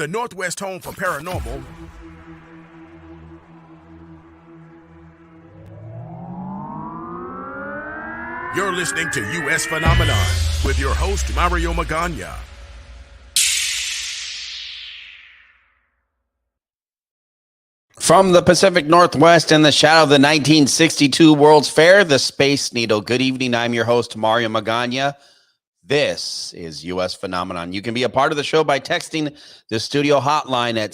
Northwest home for paranormal, you're listening to U.S. Phenomenon with your host, Mario Magana. From the Pacific Northwest in the shadow of the 1962 World's Fair, the Space Needle. Good evening. I'm your host, Mario Magana. This is U.S. Phenomenon. You can be a part of the show by texting the studio hotline at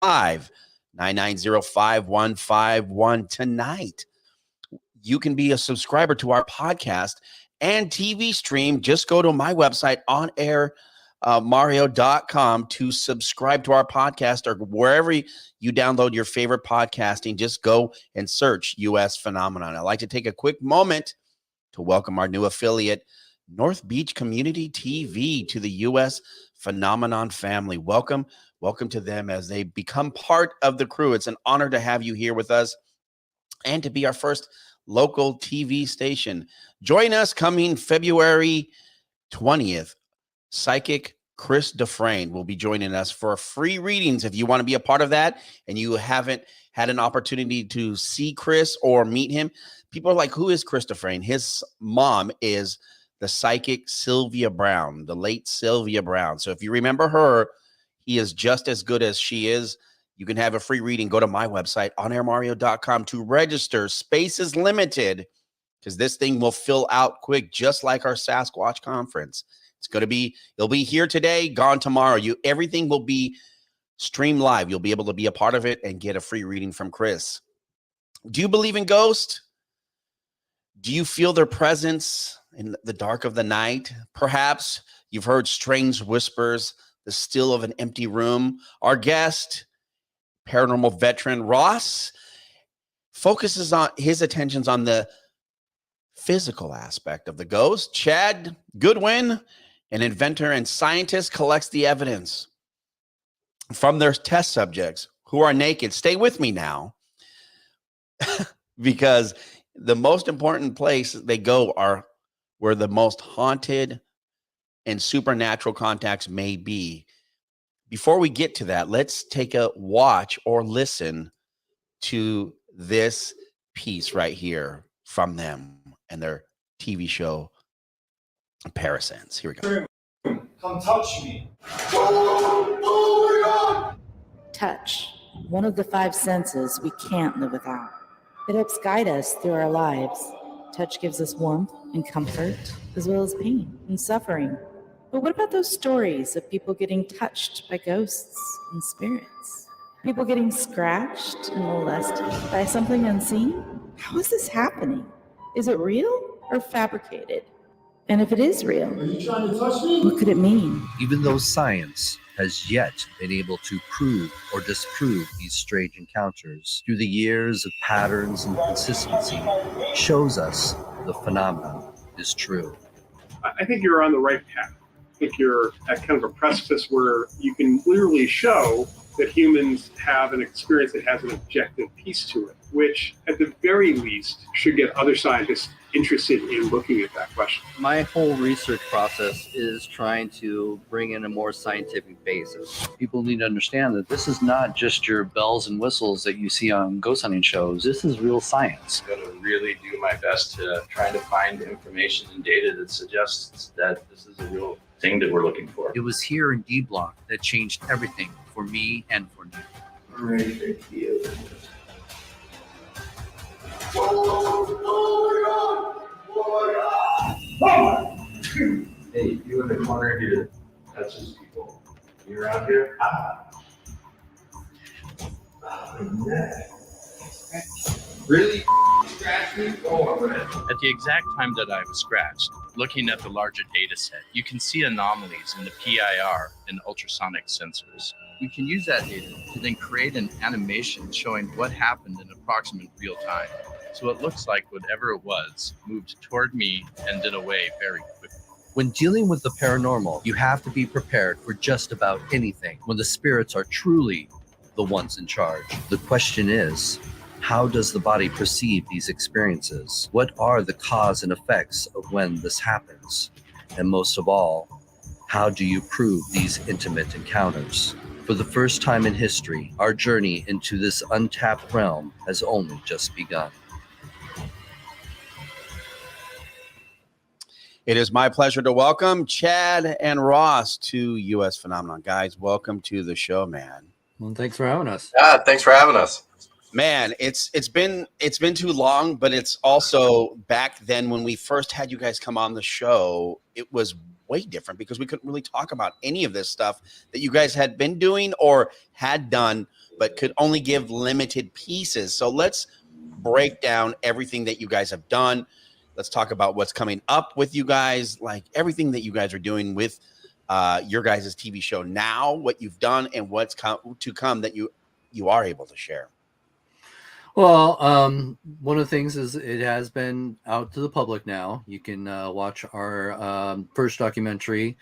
775-990-5151. Tonight, you can be a subscriber to our podcast and TV stream. Just go to my website, onairmario.com, to subscribe to our podcast, or wherever you download your favorite podcasting. Just go and search U.S. Phenomenon. I'd like to take a quick moment to welcome our new affiliate, North Beach Community TV, to the U.S. Phenomenon family. Welcome to them as they become part of the crew. It's an honor to have you here with us and to be our first local TV station. Join us coming February 20th. Psychic Chris Dufresne will be joining us for free readings. If you want to be a part of that and you haven't had an opportunity to see Chris or meet him, people are like, who is Chris Dufresne? His mom is the psychic Sylvia Brown, the late Sylvia Brown. So if you remember her, he is just as good as she is. You can have a free reading. Go to my website, onairmario.com, to register. Space is limited because this thing will fill out quick, just like our Sasquatch conference. It'll be here today, gone tomorrow. Everything will be streamed live. You'll be able to be a part of it and get a free reading from Chris. Do you believe in ghosts? Do you feel their presence in the dark of the night? Perhaps you've heard strange whispers, the still of an empty room. Our guest, paranormal veteran Ross, focuses on his attentions on the physical aspect of the ghost. Chad Goodwin, an inventor and scientist, collects the evidence from their test subjects who are naked. Stay with me now, because the most important place they go are where the most haunted and supernatural contacts may be. Before we get to that, let's take a watch or listen to this piece right here from them and their TV show, ParaSense. Here we go. Come touch me. Touch, one of the five senses we can't live without. It helps guide us through our lives. Touch gives us warmth and comfort, as well as pain and suffering. But what about those stories of people getting touched by ghosts and spirits? People getting scratched and molested by something unseen? How is this happening? Is it real or fabricated? And if it is real, Are you trying to touch me? what could it mean? Even though science has yet been able to prove or disprove these strange encounters, through the years of patterns and consistency, shows us the phenomenon is true. I think you're on the right path. I think you're at kind of a precipice where you can clearly show that humans have an experience that has an objective piece to it, which at the very least should get other scientists interested in looking at that question. My whole research process is trying to bring in a more scientific basis. People need to understand that this is not just your bells and whistles that you see on ghost hunting shows. This is real science. I'm going to really do my best to try to find information and data that suggests that this is a real thing that we're looking for. It was here in D Block that changed everything for me and for Nick. Great deal. Hey, you in the corner here touches people. You around here? Really? Scratch me? Oh, I'm red. At the exact time that I was scratched, looking at the larger data set, you can see anomalies in the PIR and ultrasonic sensors. We can use that data to then create an animation showing what happened in approximate real time. So it looks like whatever it was moved toward me and then away very quickly. When dealing with the paranormal, you have to be prepared for just about anything when the spirits are truly the ones in charge. The question is, how does the body perceive these experiences? What are the cause and effects of when this happens? And most of all, How do you prove these intimate encounters? For the first time in history, our journey into this untapped realm has only just begun. It is my pleasure to welcome Chad and Ross to US Phenomenon. Guys, welcome to the show, man. Well, thanks for having us. Yeah, thanks for having us. Man, it's been too long, but it's also back then when we first had you guys come on the show, it was way different because we couldn't really talk about any of this stuff that you guys had been doing or had done, but could only give limited pieces. So let's break down everything that you guys have done. Let's talk about what's coming up with you guys, like everything that you guys are doing with your guys' TV show now, what you've done, and what's to come that you are able to share. Well, one of the things is it has been out to the public now. You can watch our first documentary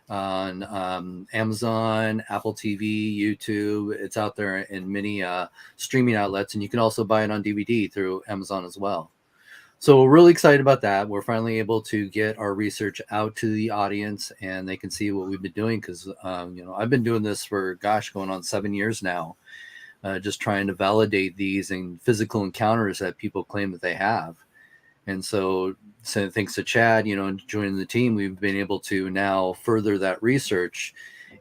on Amazon, Apple TV, YouTube. It's out there in many streaming outlets, and you can also buy it on DVD through Amazon as well. So we're really excited about that. We're finally able to get our research out to the audience, and they can see what we've been doing because, I've been doing this for, going on 7 years now. Just trying to validate these and physical encounters that people claim that they have. And so thanks to Chad, joining the team, we've been able to now further that research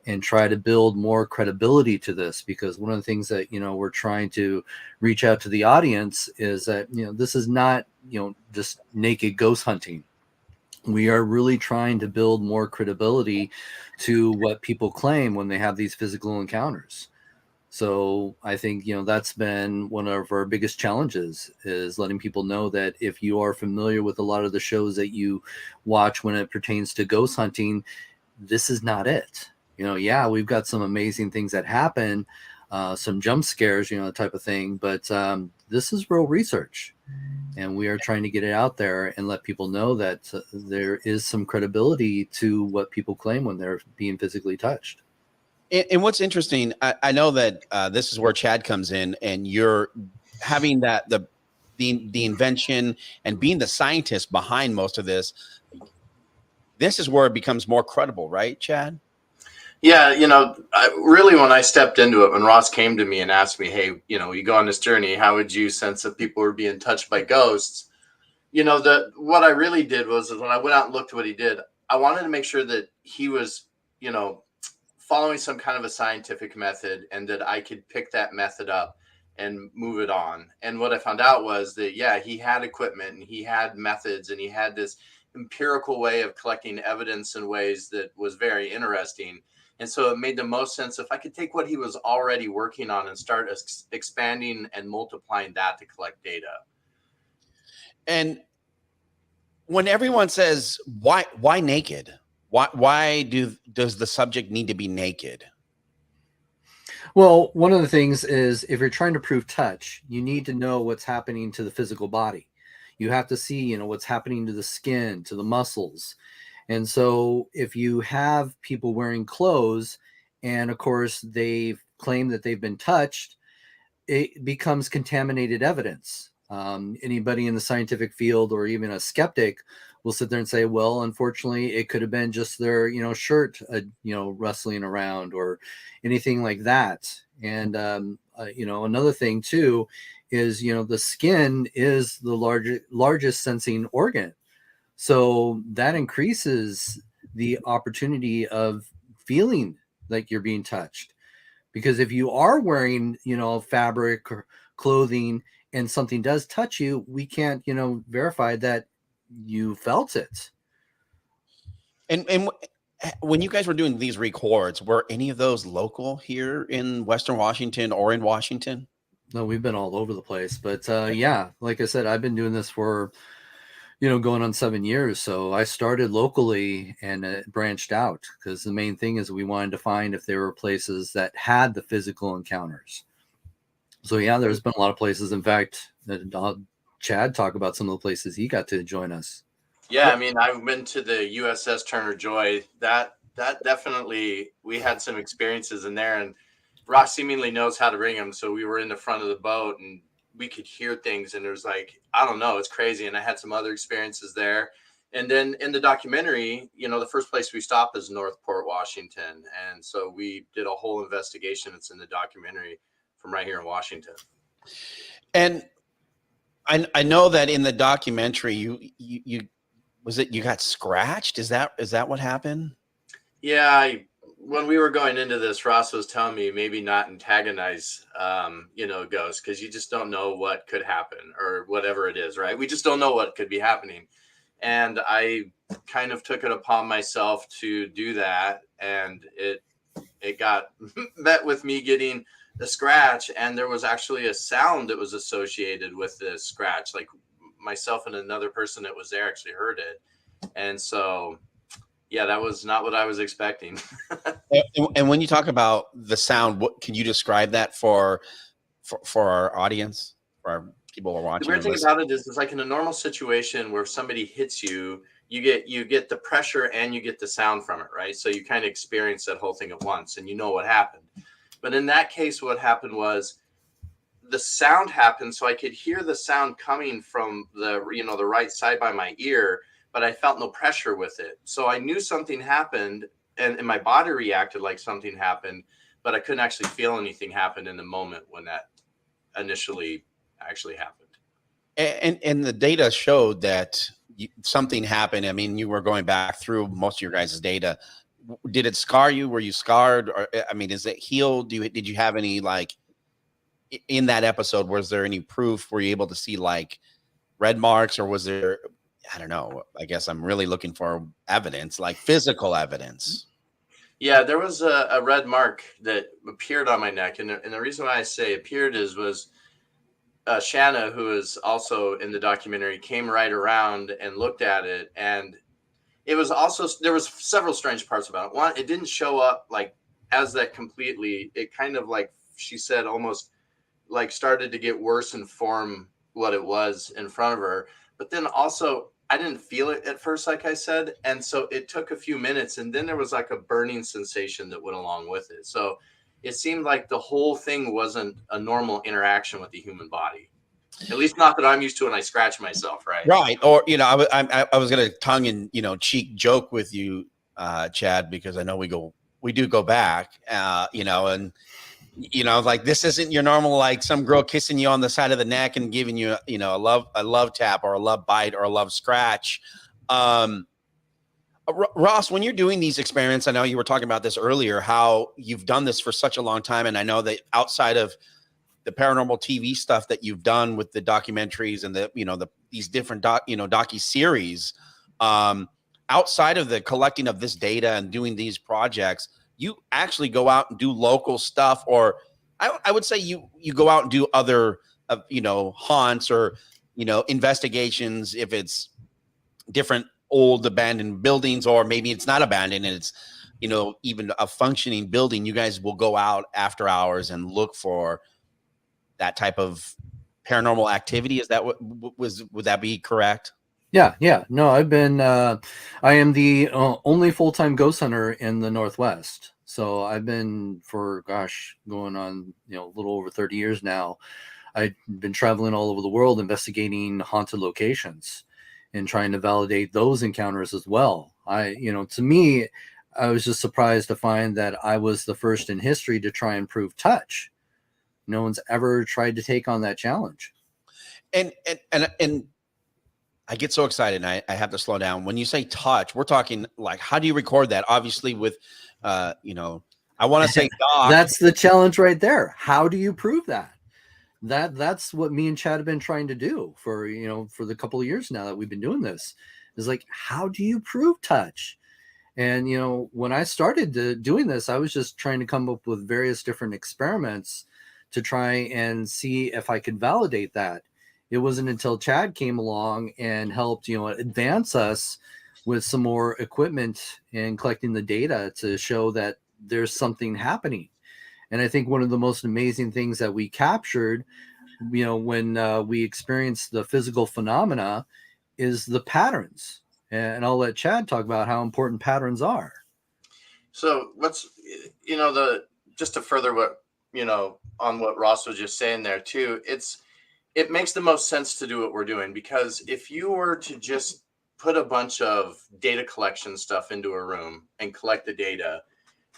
and try to build more credibility to this, because one of the things that, we're trying to reach out to the audience is that, this is not, just naked ghost hunting. We are really trying to build more credibility to what people claim when they have these physical encounters. So I think, that's been one of our biggest challenges, is letting people know that if you are familiar with a lot of the shows that you watch when it pertains to ghost hunting, this is not it. We've got some amazing things that happen, some jump scares, type of thing, but this is real research. And we are trying to get it out there and let people know that there is some credibility to what people claim when they're being physically touched. And what's interesting, I know that this is where Chad comes in, and you're having that the invention and being the scientist behind most of this. This is where it becomes more credible, right, Chad? Yeah, really when I stepped into it, when Ross came to me and asked me, hey, you go on this journey, how would you sense that people were being touched by ghosts? What I really did was when I went out and looked at what he did, I wanted to make sure that he was, following some kind of a scientific method, and that I could pick that method up and move it on. And what I found out was that, he had equipment and he had methods and he had this empirical way of collecting evidence in ways that was very interesting. And so it made the most sense if I could take what he was already working on and start expanding and multiplying that to collect data. And when everyone says, why naked? Why does the subject need to be naked? Well, one of the things is, if you're trying to prove touch, you need to know what's happening to the physical body. You have to see, what's happening to the skin, to the muscles. And so if you have people wearing clothes and of course they claim that they've been touched, it becomes contaminated evidence. Anybody in the scientific field or even a skeptic will sit there and say, well, unfortunately, it could have been just their, shirt, rustling around or anything like that. And, another thing too is, the skin is the largest sensing organ. So that increases the opportunity of feeling like you're being touched. Because if you are wearing, fabric or clothing and something does touch you, we can't, verify that you felt it. And when you guys were doing these records, were any of those local here in Western Washington or in Washington? No, we've been all over the place. But like I said, I've been doing this for, going on 7 years. So I started locally and branched out, because the main thing is we wanted to find if there were places that had the physical encounters. So there's been a lot of places. In fact, Chad talk about some of the places he got to join us. Yeah, I've been to the USS Turner Joy. That definitely, we had some experiences in there, and Ross seemingly knows how to ring them. So we were in the front of the boat and we could hear things, and it was like, I don't know, it's crazy. And I had some other experiences there. And then in the documentary, the first place we stop is Northport, Washington. And so we did a whole investigation. It's in the documentary from right here in Washington. And I know that in the documentary, you got scratched? Is that what happened? Yeah, when we were going into this, Ross was telling me maybe not antagonize, ghosts, because you just don't know what could happen or whatever it is, right? We just don't know what could be happening. And I kind of took it upon myself to do that. And it got met with me getting the scratch. And there was actually a sound that was associated with the scratch. Like myself and another person that was there actually heard it. And so, yeah, that was not what I was expecting. And when you talk about the sound, what can you describe that for our audience, for our people who are watching? The weird thing about it is, it's like in a normal situation where somebody hits you, you get the pressure and you get the sound from it, right? So you kind of experience that whole thing at once, and you know what happened. But in that case, what happened was the sound happened, so I could hear the sound coming from the right side by my ear, but I felt no pressure with it. So I knew something happened, and my body reacted like something happened, but I couldn't actually feel anything happen in the moment when that initially actually happened. And the data showed that something happened. I mean, you were going back through most of your guys' data. Did it scar you? Were you scarred? Or, I mean, is it healed? Did you have any, like, in that episode, was there any proof? Were you able to see like red marks, or was there, I don't know, I guess I'm really looking for evidence, like physical evidence. Yeah, there was a red mark that appeared on my neck. And the reason why I say appeared was Shanna, who is also in the documentary, came right around and looked at it. And it was also, there was several strange parts about it. One, it didn't show up like as that completely. It kind of, like she said, almost like started to get worse and form what it was in front of her. But then also, I didn't feel it at first, like I said. And so it took a few minutes, and then there was like a burning sensation that went along with it. So it seemed like the whole thing wasn't a normal interaction with the human body. At least not that I'm used to when I scratch myself, right? Right. Or, I was going to tongue in, cheek joke with you, Chad, because I know we do go back, and, like, this isn't your normal, like some girl kissing you on the side of the neck and giving you, a love tap or a love bite or a love scratch. Ross, when you're doing these experiments, I know you were talking about this earlier, how you've done this for such a long time. And I know that outside of the paranormal TV stuff that you've done with the documentaries and these different docu-series, outside of the collecting of this data and doing these projects, you actually go out and do local stuff, or I would say you go out and do other, haunts or, investigations, if it's different old abandoned buildings, or maybe it's not abandoned and it's, even a functioning building. You guys will go out after hours and look for that type of paranormal activity. Is that would that be correct? Yeah. No, I am the only full-time ghost hunter in the Northwest. So I've been for, going on, a little over 30 years now. I've been traveling all over the world, investigating haunted locations and trying to validate those encounters as well. To me, I was just surprised to find that I was the first in history to try and prove touch. No one's ever tried to take on that challenge. And I get so excited, and I have to slow down. When you say touch, we're talking like, how do you record that? Obviously with, I want to say doc. That's the challenge right there. How do you prove that? That's what me and Chad have been trying to do for the couple of years now that we've been doing this. Is like, how do you prove touch? And, when I started doing this, I was just trying to come up with various different experiments to try and see if I could validate that. It wasn't until Chad came along and helped, advance us with some more equipment and collecting the data to show that there's something happening. And I think one of the most amazing things that we captured, when we experienced the physical phenomena, is the patterns. And I'll let Chad talk about how important patterns are. So what's, just to further what, on what Ross was just saying there too, it makes the most sense to do what we're doing, because if you were to just put a bunch of data collection stuff into a room and collect the data,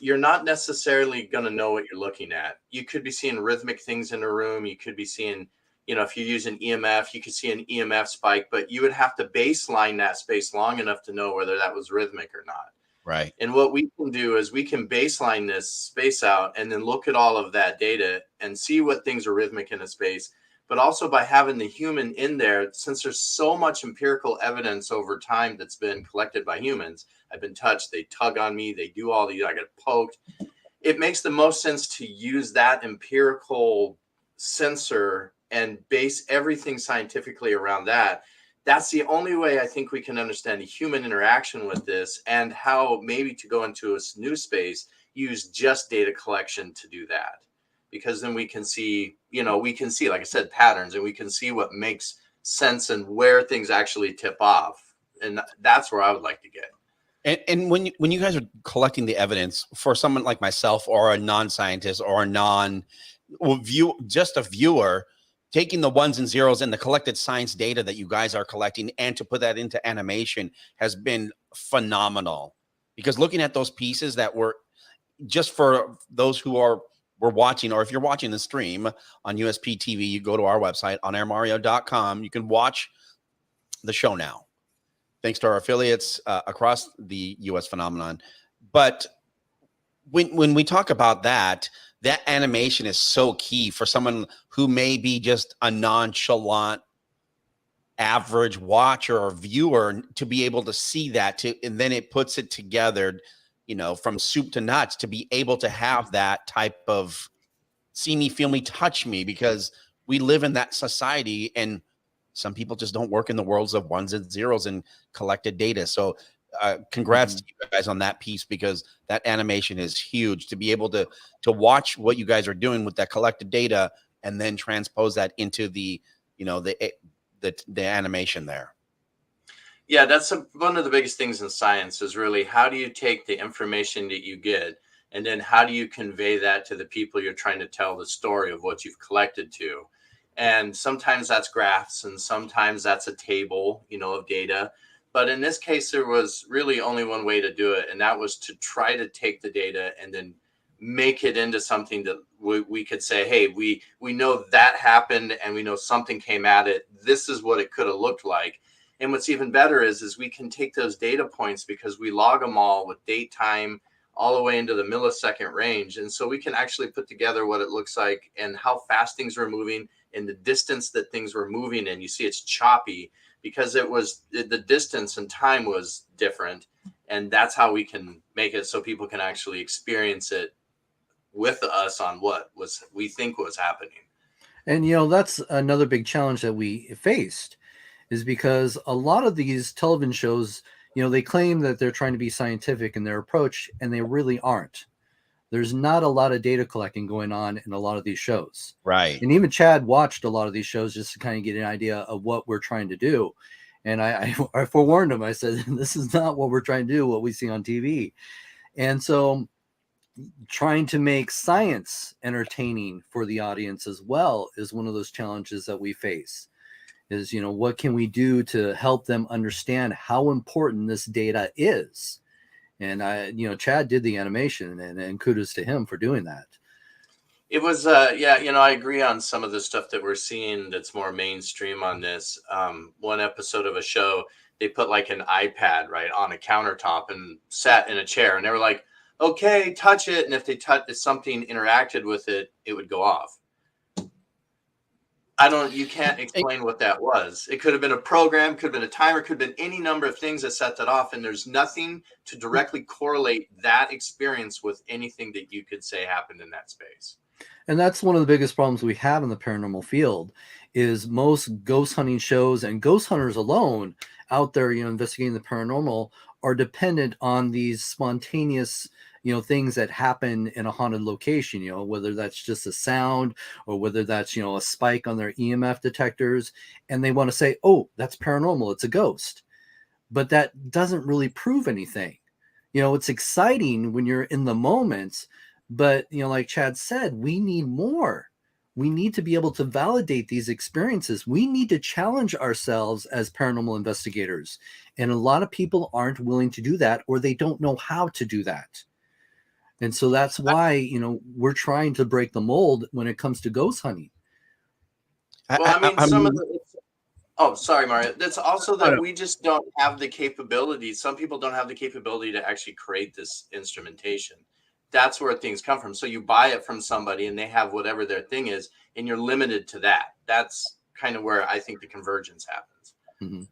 you're not necessarily going to know what you're looking at. You could be seeing rhythmic things in a room. You could be seeing, if you use an EMF, you could see an EMF spike, but you would have to baseline that space long enough to know whether that was rhythmic or not. Right. And what we can do is we can baseline this space out and then look at all of that data and see what things are rhythmic in a space. But also by having the human in there, since there's so much empirical evidence over time that's been collected by humans, I've been touched, they tug on me, they do all these, I get poked. It makes the most sense to use that empirical sensor and base everything scientifically around that. That's the only way I think we can understand the human interaction with this, and how maybe to go into a new space, use just data collection to do that. Because then we can see, like I said, patterns, and we can see what makes sense and where things actually tip off. And that's where I would like to get. And when you guys are collecting the evidence for someone like myself or a non-scientist or just a viewer, taking the ones and zeros and the collected science data that you guys are collecting and to put that into animation has been phenomenal. Because looking at those pieces that were, just for those who were watching, or if you're watching the stream on USP TV, you go to our website, onairmario.com. You can watch the show now, thanks to our affiliates across the US Phenomenon. But when we talk about that animation is so key for someone who may be just a nonchalant average watcher or viewer, to be able to see that, and then it puts it together, from soup to nuts, to be able to have that type of see me, feel me, touch me, because we live in that society and some people just don't work in the worlds of ones and zeros and collected data. So congrats to you guys on that piece, because that animation is huge, to be able to watch what you guys are doing with that collected data and then transpose that into the animation there. Yeah, that's one of the biggest things in science, is really how do you take the information that you get, and then how do you convey that to the people you're trying to tell the story of what you've collected to. And sometimes that's graphs, and sometimes that's a table, of data. But in this case, there was really only one way to do it, and that was to try to take the data and then make it into something that we could say, hey, we know that happened, and we know something came at it. This is what it could have looked like. And what's even better is we can take those data points, because we log them all with date, time, all the way into the millisecond range. And so we can actually put together what it looks like and how fast things were moving and the distance that things were moving. And you see it's choppy because the distance and time was different. And that's how we can make it so people can actually experience it with us on what we think was happening. And, that's another big challenge that we faced, is because a lot of these television shows, they claim that they're trying to be scientific in their approach, and they really aren't. There's not a lot of data collecting going on in a lot of these shows. Right. And even Chad watched a lot of these shows just to kind of get an idea of what we're trying to do. And I forewarned him. I said, this is not what we're trying to do, what we see on TV. And so trying to make science entertaining for the audience as well is one of those challenges that we face. Is, what can we do to help them understand how important this data is? And Chad did the animation, and kudos to him for doing that. It was, I agree on some of the stuff that we're seeing that's more mainstream on this. One episode of a show, they put like an iPad right on a countertop and sat in a chair, and they were like, okay, touch it. And if something interacted with it, it would go off. You can't explain what that was. It could have been a program, could have been a timer, could have been any number of things that set that off. And there's nothing to directly correlate that experience with anything that you could say happened in that space. And that's one of the biggest problems we have in the paranormal field, is most ghost hunting shows and ghost hunters alone out there, investigating the paranormal, are dependent on these spontaneous things that happen in a haunted location, whether that's just a sound or whether that's, a spike on their EMF detectors. And they want to say, oh, that's paranormal, it's a ghost. But that doesn't really prove anything. It's exciting when you're in the moments, but, like Chad said, we need more. we need to be able to validate these experiences. We need to challenge ourselves as paranormal investigators. And a lot of people aren't willing to do that, or they don't know how to do that. And so that's why, we're trying to break the mold when it comes to ghost hunting. Well, I mean, some of the. Oh, sorry, Mario. That's also that we just don't have the capability. Some people don't have the capability to actually create this instrumentation. That's where things come from. So you buy it from somebody and they have whatever their thing is, and you're limited to that. That's kind of where I think the convergence happens. Mm-hmm.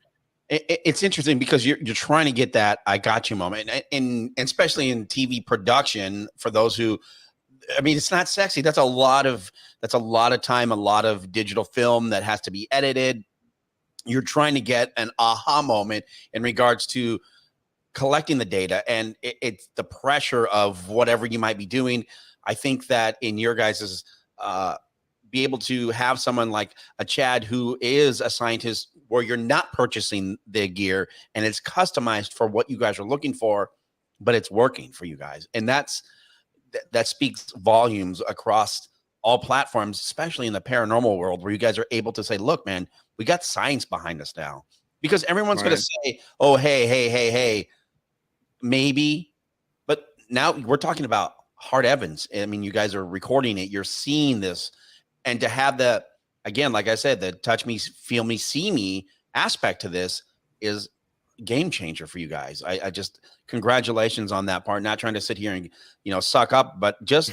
It's interesting because you're trying to get that "I got you" moment, and especially in TV production. For those who, I mean, it's not sexy. That's a lot of time, a lot of digital film that has to be edited. You're trying to get an aha moment in regards to collecting the data, and it's the pressure of whatever you might be doing. I think that in your guys's be able to have someone like a Chad who is a scientist, where you're not purchasing the gear and it's customized for what you guys are looking for, but it's working for you guys. And that speaks volumes across all platforms, especially in the paranormal world, where you guys are able to say, look, man, we got science behind us now. Because everyone's going to say, oh, hey, maybe. But now we're talking about hard evidence. I mean, you guys are recording it. You're seeing this. And to have the, again, like I said, the touch me, feel me, see me aspect to this is a game changer for you guys. I just, congratulations on that part. Not trying to sit here and, suck up, but just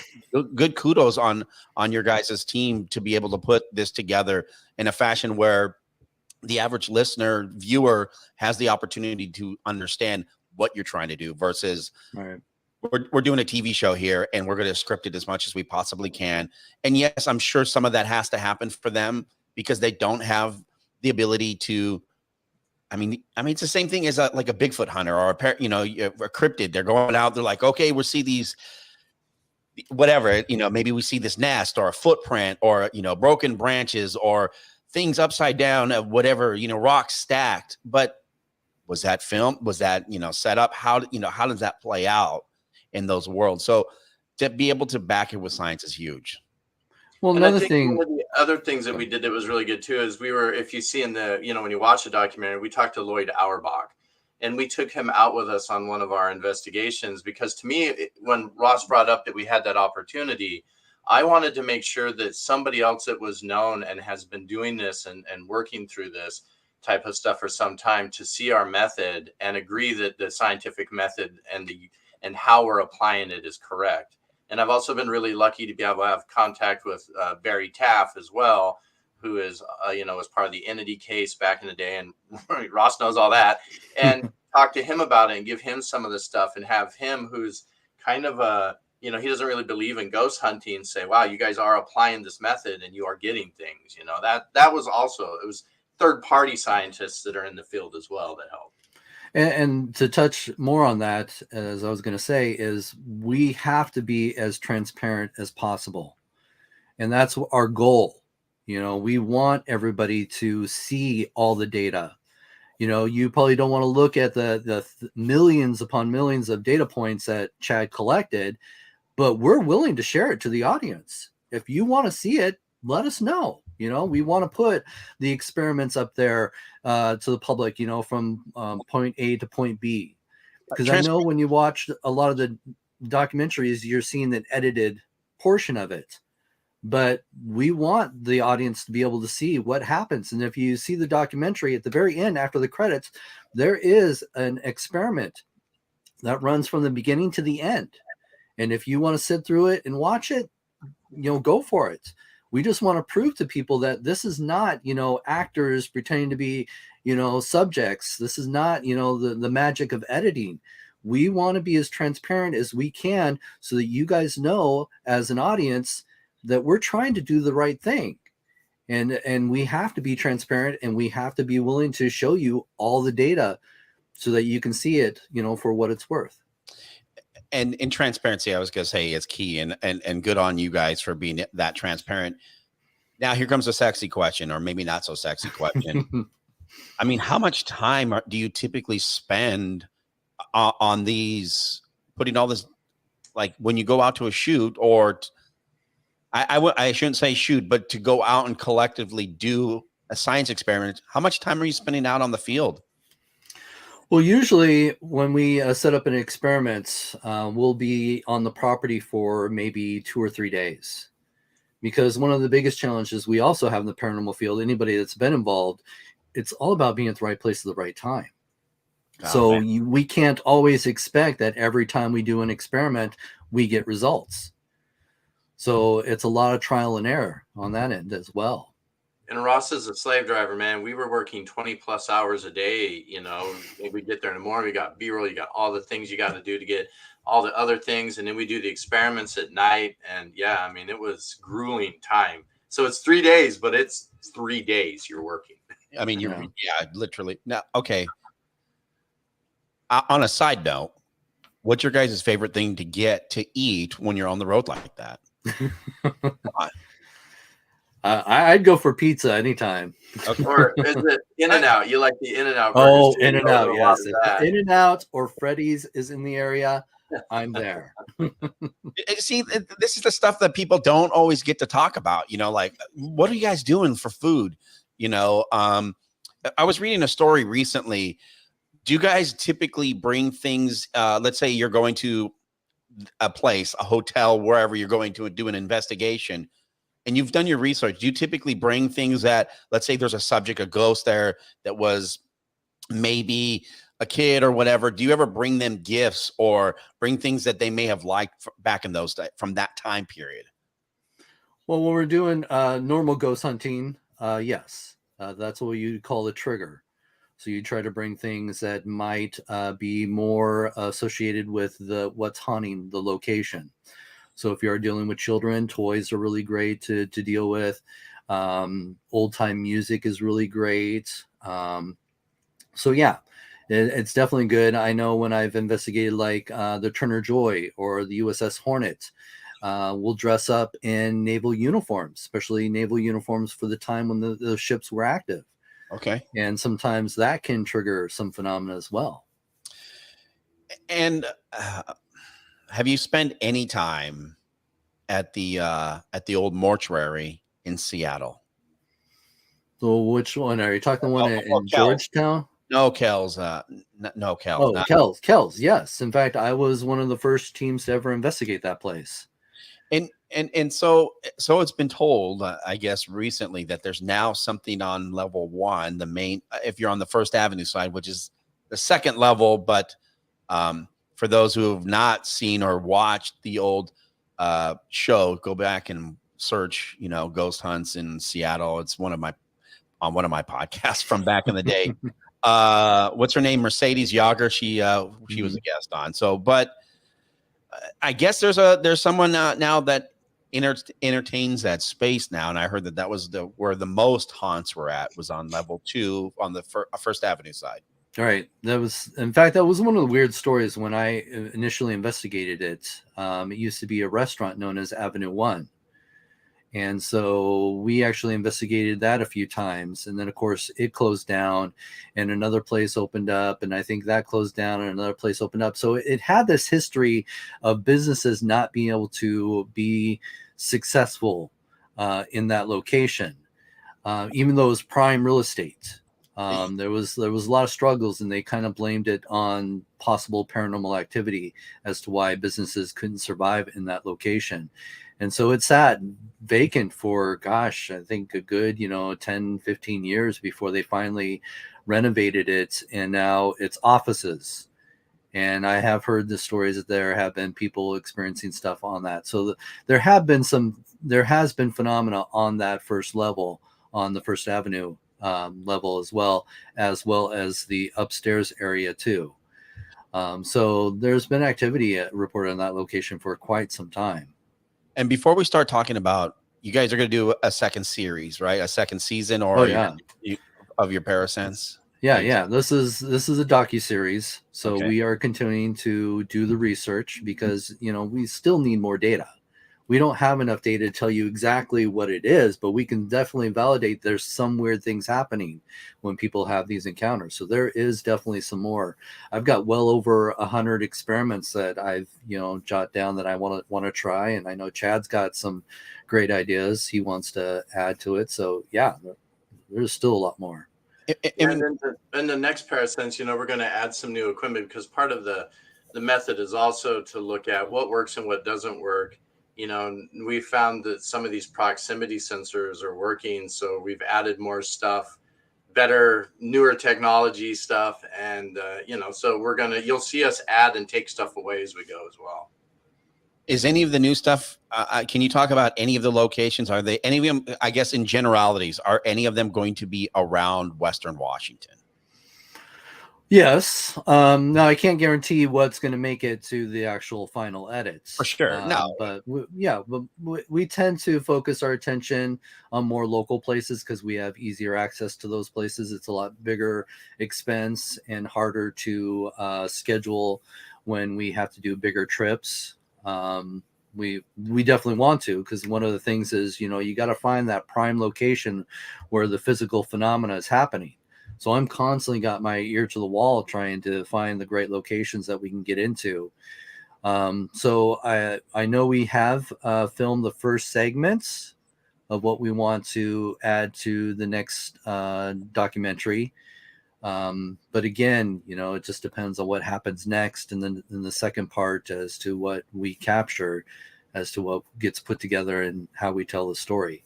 good kudos on your guys' team to be able to put this together in a fashion where the average listener, viewer has the opportunity to understand what you're trying to do versus we're doing a TV show here and we're going to script it as much as we possibly can. And yes, I'm sure some of that has to happen for them because they don't have the ability to, I mean, it's the same thing as like a Bigfoot hunter or a cryptid. They're going out, they're like, okay, we'll see these, whatever, maybe we see this nest or a footprint or, broken branches or things upside down of whatever, rocks stacked. But was that filmed? Was that, set up? How does that play out in those worlds? So to be able to back it with science is huge. Well, another thing, one of the other things that we did that was really good too is if you see in the, when you watch the documentary, we talked to Lloyd Auerbach, and we took him out with us on one of our investigations because to me, when Ross brought up that we had that opportunity, I wanted to make sure that somebody else that was known and has been doing this and working through this type of stuff for some time to see our method and agree that the scientific method and how we're applying it is correct. And I've also been really lucky to be able to have contact with Barry Taff as well, who is, was part of the Entity case back in the day. And Ross knows all that. And talk to him about it and give him some of the stuff and have him, who's kind of a, he doesn't really believe in ghost hunting, say, wow, you guys are applying this method and you are getting things, that was also, it was third-party scientists that are in the field as well that help. And to touch more on that, as I was going to say, is we have to be as transparent as possible. And that's our goal. We want everybody to see all the data. You probably don't want to look at the millions upon millions of data points that Chad collected, but we're willing to share it to the audience. If you want to see it, let us know. We want to put the experiments up there to the public, from point A to point B. Because I know when you watch a lot of the documentaries, you're seeing an edited portion of it. But we want the audience to be able to see what happens. And if you see the documentary at the very end, after the credits, there is an experiment that runs from the beginning to the end. And if you want to sit through it and watch it, go for it. We just want to prove to people that this is not, actors pretending to be, subjects. This is not, the magic of editing. We want to be as transparent as we can so that you guys know as an audience that we're trying to do the right thing. And we have to be transparent and we have to be willing to show you all the data so that you can see it, for what it's worth. And in transparency, I was going to say is key, and good on you guys for being that transparent. Now, here comes a sexy question, or maybe not so sexy question. I mean, how much time do you typically spend on these, putting all this, like when you go out to a shoot, or I shouldn't say shoot, but to go out and collectively do a science experiment, how much time are you spending out on the field? Well, usually when we set up an experiment, we'll be on the property for maybe 2 or 3 days. Because one of the biggest challenges we also have in the paranormal field, anybody that's been involved, it's all about being at the right place at the right time. So we can't always expect that every time we do an experiment, we get results. So it's a lot of trial and error on that end as well. And Ross is a slave driver, man. We were working 20 plus hours a day. You know, we get there in the morning, we got B-roll, you got all the things you got to do to get all the other things. And then we do the experiments at night. And yeah, I mean, it was grueling time. So it's 3 days, but it's 3 days you're working. I mean, literally. Now, okay. On a side note, what's your guys' favorite thing to get to eat when you're on the road like that? I'd go for pizza anytime. Okay. Or is it In-N-Out? You like the In-N-Out? Oh, In-N-Out, yes. In-N-Out or Freddy's is in the area, I'm there. See, this is the stuff that people don't always get to talk about. You know, like, what are you guys doing for food? You know, I was reading a story recently. Do you guys typically bring things? Let's say you're going to a place, a hotel, wherever you're going to do an investigation, and you've done your research. Do you typically bring things that, let's say there's a subject, a ghost there that was maybe a kid or whatever? Do you ever bring them gifts or bring things that they may have liked back in those days from that time period? Well, when we're doing normal ghost hunting, yes, that's what you call a trigger. So you try to bring things that might be more associated with what's haunting the location. So if you are dealing with children, toys are really great to deal with. Old time music is really great. So yeah, it's definitely good. I know when I've investigated like the Turner Joy or the USS Hornet, we'll dress up in naval uniforms, especially naval uniforms for the time when the ships were active. Okay. And sometimes that can trigger some phenomena as well. And have you spent any time at the old mortuary in Seattle? So which one are you talking? The one in Georgetown? No, Kells. No, Kells. Oh, Kells. Yes. In fact, I was one of the first teams to ever investigate that place. And so it's been told, I guess, recently that there's now something on level 1, the main, if you're on the First Avenue side, which is the second level. But for those who have not seen or watched the old show, go back and search, you know, ghost hunts in Seattle. It's on one of my podcasts from back in the day. What's her name? Mercedes Yager. She was a guest on. So, but I guess there's someone now that entertains that space now, and I heard that was where the most haunts were at, was on level 2 on the First Avenue side. All right. That was one of the weird stories when I initially investigated it. It used to be a restaurant known as Avenue 1. And so we actually investigated that a few times. And then, of course, it closed down and another place opened up. And I think that closed down and another place opened up. So it had this history of businesses not being able to be successful in that location, even though it was prime real estate. There was a lot of struggles, and they kind of blamed it on possible paranormal activity as to why businesses couldn't survive in that location. And so it sat vacant for, gosh, I think a good, 10, 15 years before they finally renovated it. And now it's offices. And I have heard the stories that there have been people experiencing stuff on that. So there has been phenomena on that first level, on the First Avenue level, as well as the upstairs area too. So there's been activity reported on that location for quite some time. And before we start talking about, you guys are going to do a second series, right? A second season, or of your ParaSense? Yeah. This is a docuseries. So we are continuing to do the research because, we still need more data. we don't have enough data to tell you exactly what it is, but we can definitely validate there's some weird things happening when people have these encounters. So there is definitely some more. I've got well over 100 experiments that I've, jot down that I want to try. And I know Chad's got some great ideas he wants to add to it. So yeah, there's still a lot more. And in the next ParaSense, we're going to add some new equipment, because part of the method is also to look at what works and what doesn't work. We found that some of these proximity sensors are working, so we've added more stuff, better, newer technology stuff, and so you'll see us add and take stuff away as we go as well. Is any of the new stuff, can you talk about any of the locations? Are they, any of them, I guess in generalities, are any of them going to be around Western Washington? Yes. Now I can't guarantee what's going to make it to the actual final edits. For sure. But we tend to focus our attention on more local places because we have easier access to those places. It's a lot bigger expense and harder to schedule when we have to do bigger trips. We definitely want to, because one of the things is, you got to find that prime location where the physical phenomena is happening. So I'm constantly got my ear to the wall trying to find the great locations that we can get into. So I know we have filmed the first segments of what we want to add to the next documentary. But again, it just depends on what happens next. And then in the second part as to what we capture, as to what gets put together and how we tell the story.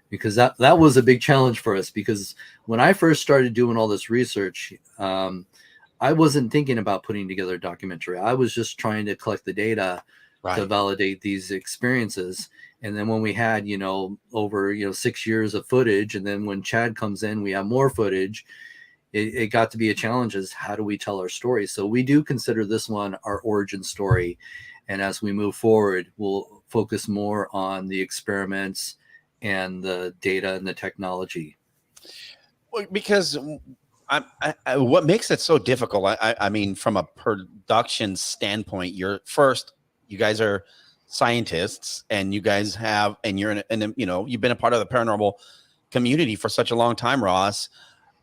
Because that was a big challenge for us, because when I first started doing all this research, I wasn't thinking about putting together a documentary. I was just trying to collect the data to validate these experiences. And then when we had, over, 6 years of footage, and then when Chad comes in, we have more footage, it got to be a challenge is how do we tell our story? So we do consider this one our origin story. And as we move forward, we'll focus more on the experiments and the data and the technology. Well, because what makes it so difficult, I mean, from a production standpoint, you guys are scientists, and you guys have, and you're you've been a part of the paranormal community for such a long time, Ross,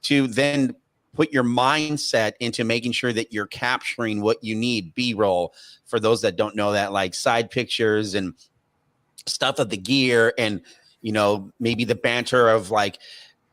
to then put your mindset into making sure that you're capturing what you need, B-roll, for those that don't know that, like side pictures and stuff of the gear, and maybe the banter of like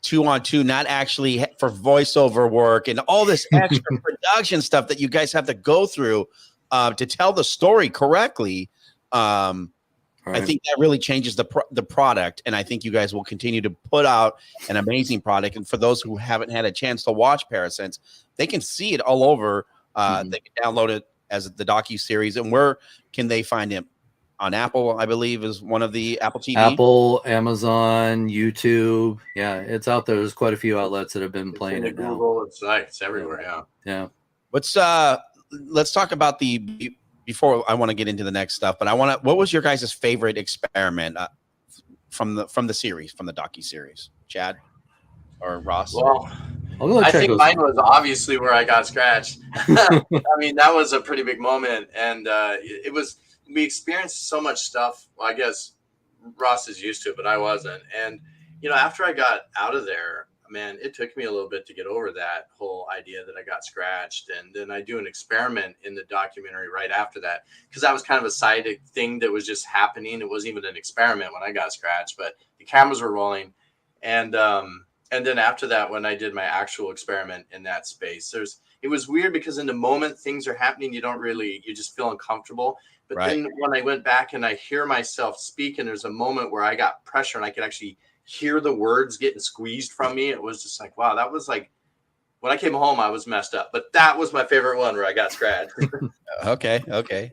2-on-2, not actually for voiceover work, and all this extra production stuff that you guys have to go through to tell the story correctly. I think that really changes the product, and I think you guys will continue to put out an amazing product. And for those who haven't had a chance to watch ParaSense, they can see it all over. They can download it as the docu-series. And where can they find it? On Apple, I believe, is one of the Apple TV. Apple, Amazon, YouTube. Yeah, it's out there. There's quite a few outlets that have been playing it now. Google, it's everywhere. Yeah. Let's talk about before I want to get into the next stuff, but what was your guys' favorite experiment from the series, from the docu-series? Chad or Ross? Well, I think mine was obviously where I got scratched. I mean, that was a pretty big moment, and we experienced so much stuff. Well, I guess Ross is used to it, but I wasn't. And, after I got out of there, man, it took me a little bit to get over that whole idea that I got scratched. And then I do an experiment in the documentary right after that, because that was kind of a side thing that was just happening. It wasn't even an experiment when I got scratched, but the cameras were rolling. And then after that, when I did my actual experiment in that space, it was weird, because in the moment things are happening, you just feel uncomfortable. But then when I went back and I hear myself speak, and there's a moment where I got pressure and I could actually hear the words getting squeezed from me, it was just like, wow, that was like, when I came home, I was messed up. But that was my favorite one where I got scratched. Okay.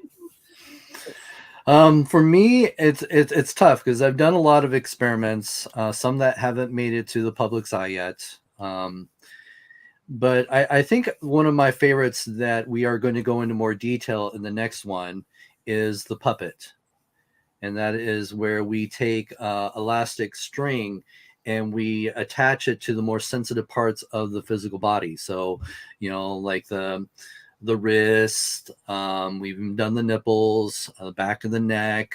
For me, it's tough, because I've done a lot of experiments, some that haven't made it to the public's eye yet. But I think one of my favorites that we are going to go into more detail in the next one is the puppet. And that is where we take elastic string and we attach it to the more sensitive parts of the physical body. So, like the wrist, we've done the nipples, the back of the neck,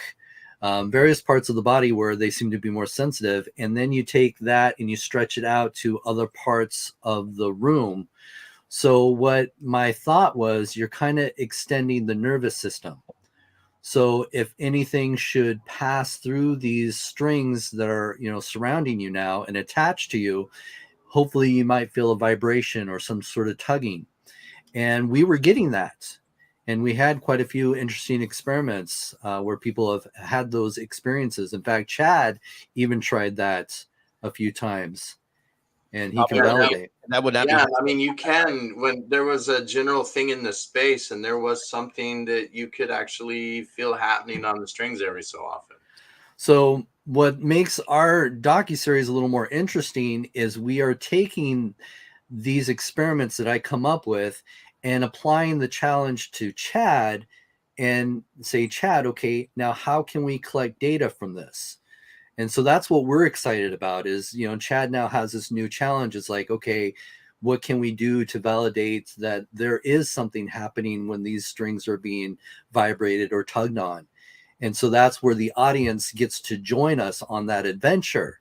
various parts of the body where they seem to be more sensitive. And then you take that and you stretch it out to other parts of the room. So what my thought was, you're kind of extending the nervous system. So if anything should pass through these strings that are, surrounding you now and attached to you, hopefully you might feel a vibration or some sort of tugging. And we were getting that. And we had quite a few interesting experiments where people have had those experiences. In fact, Chad even tried that a few times, and he can validate. That would not Yeah, be. I mean, you can, when there was a general thing in the space and there was something that you could actually feel happening on the strings every so often. So what makes our docuseries a little more interesting is we are taking these experiments that I come up with and applying the challenge to Chad and say, Chad, okay, now how can we collect data from this? And so that's what we're excited about is, Chad now has this new challenge. It's like, okay, what can we do to validate that there is something happening when these strings are being vibrated or tugged on? And so that's where the audience gets to join us on that adventure,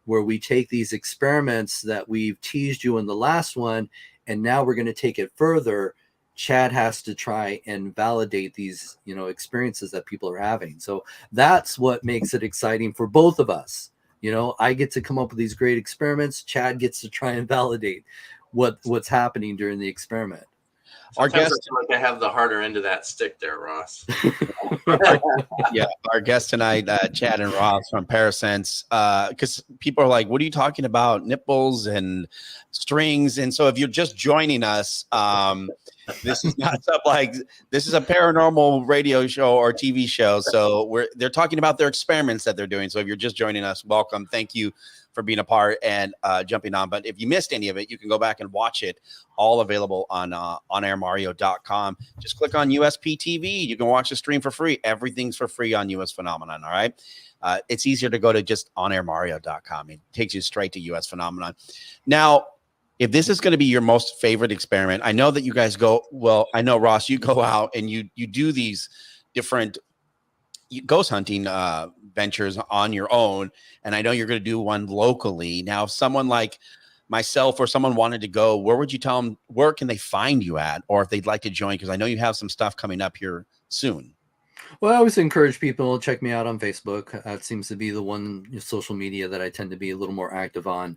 where we take these experiments that we've teased you in the last one, and now we're going to take it further. Chad has to try and validate these, experiences that people are having. So that's what makes it exciting for both of us. I get to come up with these great experiments. Chad gets to try and validate what's happening during the experiment. Our guest, I feel like I have the harder end of that stick there, Ross. Our guest tonight, Chad and Ross from ParaSense, because people are like, what are you talking about? Nipples and strings. And so if you're just joining us, this is not stuff like this is a paranormal radio show or TV show. So they're talking about their experiments that they're doing. So if you're just joining us, welcome. Thank you for being a part and jumping on. But if you missed any of it, you can go back and watch it. All available on onairmario.com. Just click on USP TV. You can watch the stream for free. Everything's for free on US Phenomenon. All right. It's easier to go to just onairmario.com. It takes you straight to US Phenomenon. Now, if this is going to be your most favorite experiment, I know that you guys go, well, I know, Ross, you go out and you do these different ghost hunting ventures on your own. And I know you're going to do one locally. Now, if someone like myself or someone wanted to go, where would you tell them, where can they find you at? Or if they'd like to join, because I know you have some stuff coming up here soon. Well, I always encourage people to check me out on Facebook. That seems to be the one social media that I tend to be a little more active on.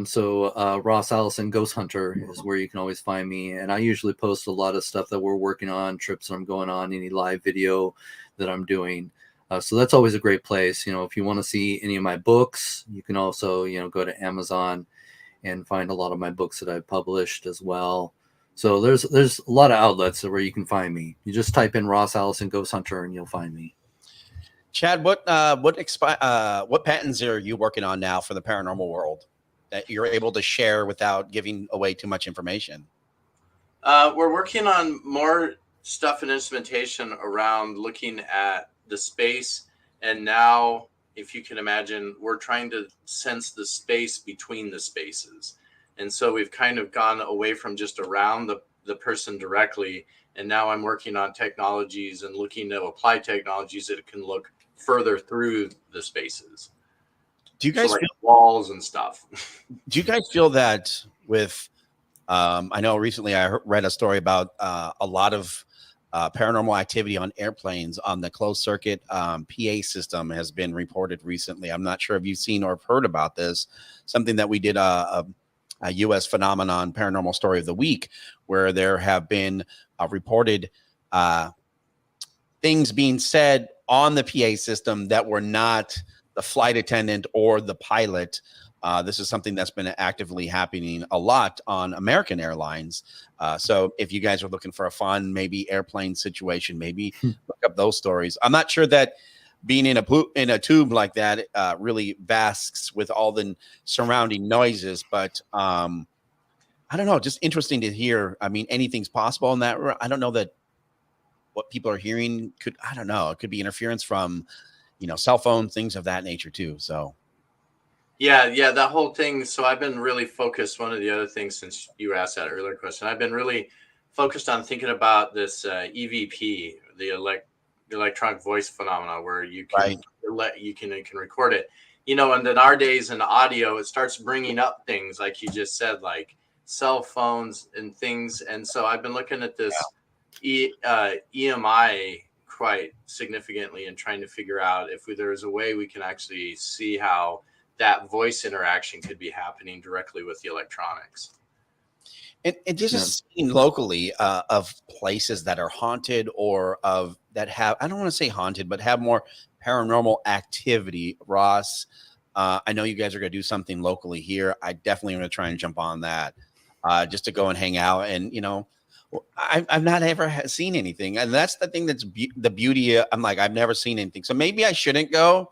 So Ross Allison Ghost Hunter is where you can always find me. And I usually post a lot of stuff that we're working on, trips that I'm going on, any live video that I'm doing. So that's always a great place. If you want to see any of my books, you can also, go to Amazon and find a lot of my books that I've published as well. So there's a lot of outlets where you can find me. You just type in Ross Allison Ghost Hunter and you'll find me. Chad, what patents are you working on now for the paranormal world that you're able to share without giving away too much information? We're working on more stuff and instrumentation around looking at the space. And now, if you can imagine, we're trying to sense the space between the spaces. And so we've kind of gone away from just around the person directly. And now I'm working on technologies and looking to apply technologies that can look further through the spaces. Do you guys feel walls and stuff? Do you guys feel that with, I know recently I read a story about a lot of paranormal activity on airplanes on the closed circuit PA system has been reported recently. I'm not sure if you've seen or heard about this, something that we did a US Phenomenon Paranormal Story of the Week, where there have been reported things being said on the PA system that were not the flight attendant or the pilot. This is something that's been actively happening a lot on American Airlines. So if you guys are looking for a fun, maybe airplane situation, maybe look up those stories. I'm not sure that being in a tube like that really basks with all the surrounding noises, but I don't know, just interesting to hear. I mean, anything's possible in that. I don't know that what people are hearing could, I don't know, it could be interference from, cell phone, things of that nature too. So yeah, that whole thing. So I've been really focused. One of the other things, since you asked that earlier question, I've been really focused on thinking about this EVP, the electronic voice phenomena where you can you can record it, and in our days in audio, it starts bringing up things like you just said, like cell phones and things. And so I've been looking at this EMI quite significantly and trying to figure out if there is a way we can actually see how that voice interaction could be happening directly with the electronics. And just seeing locally of places that are haunted or of that have, I don't want to say haunted, but have more paranormal activity. Ross, I know you guys are going to do something locally here. I definitely want to try and jump on that just to go and hang out. And, I've not ever seen anything. And that's the thing that's the beauty. I'm like, I've never seen anything. So maybe I shouldn't go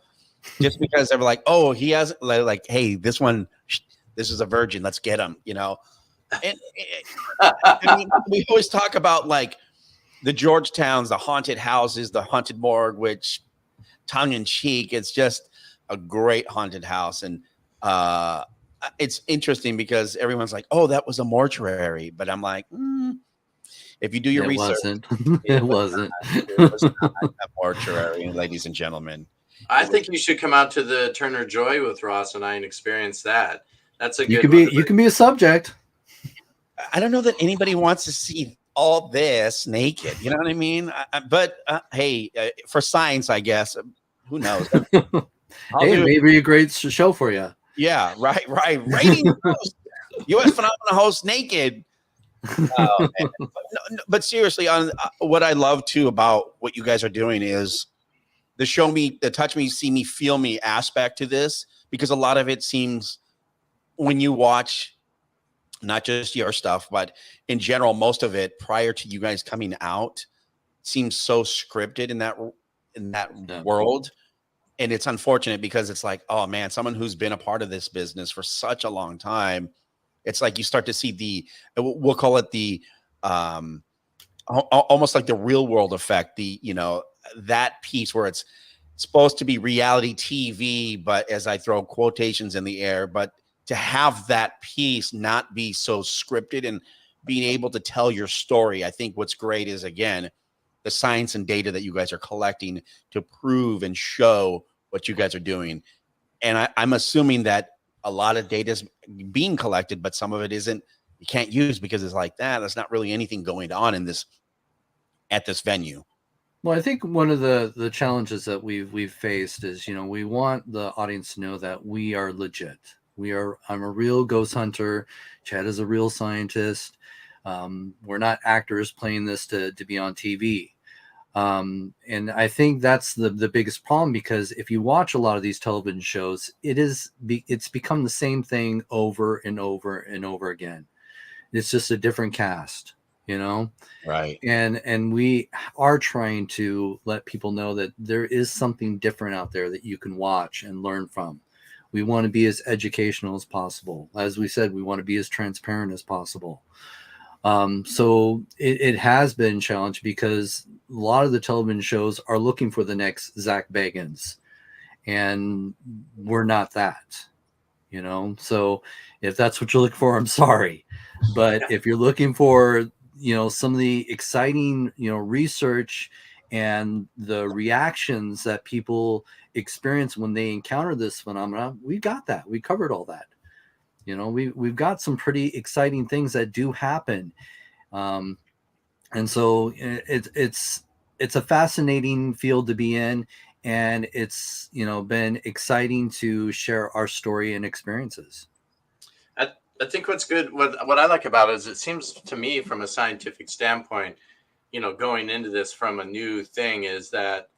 just because they're like, oh, he has like, hey, this is a virgin. Let's get him, And I mean, we always talk about like the Georgetowns, the haunted houses, the haunted morgue, which tongue in cheek, it's just a great haunted house. And it's interesting because everyone's like, oh, that was a mortuary. But I'm like, if you do your research, it wasn't a mortuary, ladies and gentlemen. I think you should come out to the Turner Joy with Ross and I and experience that. That's a good you can be a subject. I don't know that anybody wants to see all this naked. You know what I mean? But hey, for science, I guess. Who knows? Hey, maybe a great show for you. Yeah, right. Rating host, U.S. Phenomena host naked. But seriously, on what I love too about what you guys are doing is the show me, the touch me, see me, feel me aspect to this, because a lot of it seems when you watch not just your stuff, but in general, most of it prior to you guys coming out seems so scripted in that world. And it's unfortunate because it's like, oh man, someone who's been a part of this business for such a long time, it's like you start to see we'll call it the almost like the real world effect, that piece where it's supposed to be reality TV, but as I throw quotations in the air, but to have that piece not be so scripted and being able to tell your story. I think what's great is, again, the science and data that you guys are collecting to prove and show what you guys are doing. And I'm assuming that a lot of data is being collected, but some of it isn't, you can't use because it's like that. There's not really anything going on at this venue. Well, I think one of the challenges that we've faced is, we want the audience to know that we are legit. I'm a real ghost hunter. Chad is a real scientist. We're not actors playing this to be on TV. And I think that's the biggest problem, because if you watch a lot of these television shows, it's become the same thing over and over and over again. It's just a different cast, Right. And we are trying to let people know that there is something different out there that you can watch and learn from. We want to be as educational as possible. As we said, we want to be as transparent as possible. So it has been challenged because a lot of the television shows are looking for the next Zach Bagans, and we're not that, So if that's what you're looking for, I'm sorry. But if you're looking for, some of the exciting, research and the reactions that people experience when they encounter this phenomena, we got that. We covered all that. We've got some pretty exciting things that do happen. And so it's a fascinating field to be in. And it's, been exciting to share our story and experiences. I think what's good, what I like about it is it seems to me from a scientific standpoint, going into this from a new thing, is that